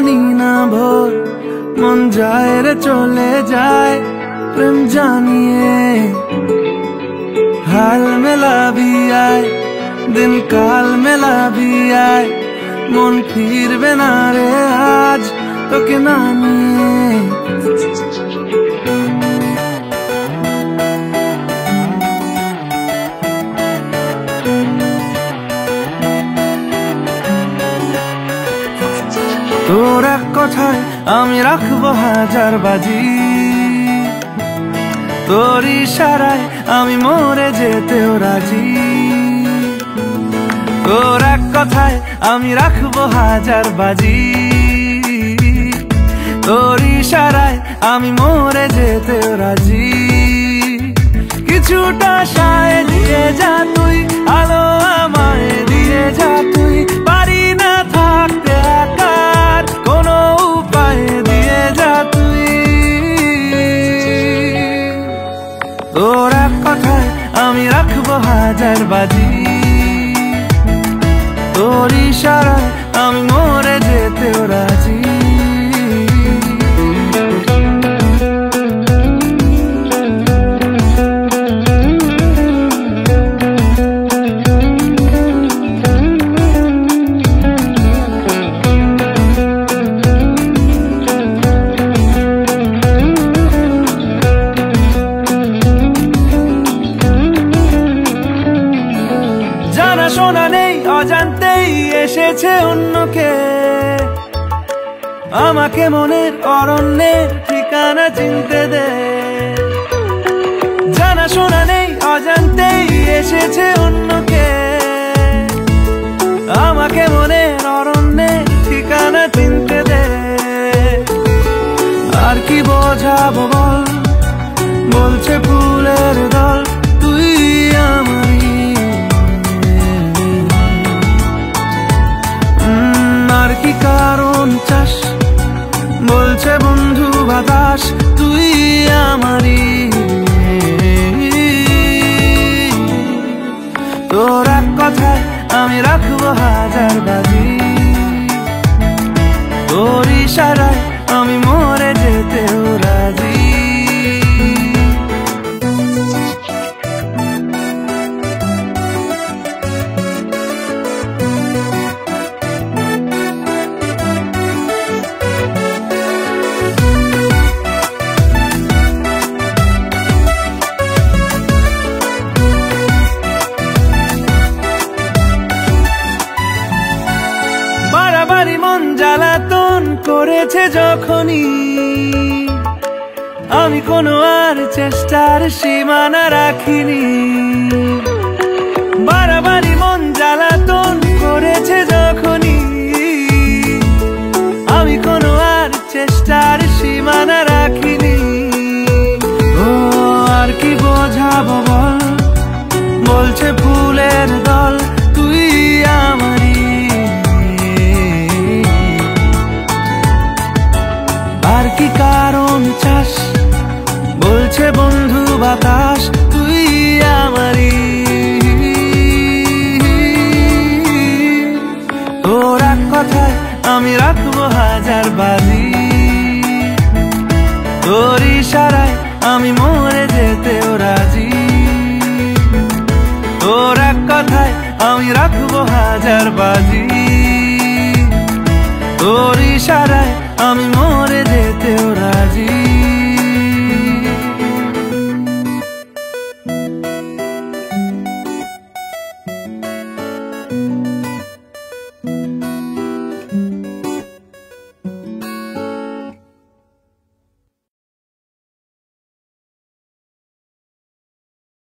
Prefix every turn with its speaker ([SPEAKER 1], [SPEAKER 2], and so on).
[SPEAKER 1] জানি না ভোর মন যায় রে চলে যায় প্রেম জানিয়ে हाल मिला भी आए दिन काल मिला भी आए मन फिर बिना रे आज तो के नानी তোর এক কথায় আমি রাখবো হাজার বাজি তোর ইশারায় আমি মরে যেতেও রাজি তোর এক কথায় আমি রাখবো হাজার বাজি তোর ইশারায় আমি মরে যেতেও রাজি কিছুটা সায় দিয়ে যা তুই আলো আমায় দিয়ে যা তুই পারি না থাকতে একার কোনো উপায় দিয়ে যা তুই তোর এক কথায় আমি রাখবো হাজার বাজি তোর ইশারায় আমি মরে যেতেও রাজি শোনা নেই অজান্তেই এসেছে অন্যকে আমাকে মনের অরণ্যের ঠিকানা চিনতে দে জানা শোনা নেই অজান্তেই এসেছে অন্যকে আমাকে মনের অরণ্যের ঠিকানা চিনতে দে আর কি বোঝাবো বল বলছে ফুলের দল তুই আমারই আর কি কারণ চাস বলছে বন্ধু বাতাস তুই আমারই তোর এক কথায় আমি রাখবো হাজার বাজি তোর ইশারায় আমি মরে যেতেও রাজি বাড়াবাড়ি মন জ্বালাতন করেছে যখনই আমি কোনো আর চেষ্টার সীমানা রাখিনি বাড়াবাড়ি মন জ্বালাতন করেছে যখনই আমি কোনো আর চেষ্টার সীমানা রাখিনি ও আর কি বোঝাবো বল বলছে ফুলের দল তুই আমারই আর কি কারণ চাস বলছে বন্ধু বাতাস তুই আমারই তোর এক কথায় আমি রাখবো হাজার বাজি তোর ইশারায় আমি মরে যেতেও রাজি তোর এক কথায় আমি রাখবো হাজার বাজি তোর ইশারায় আমি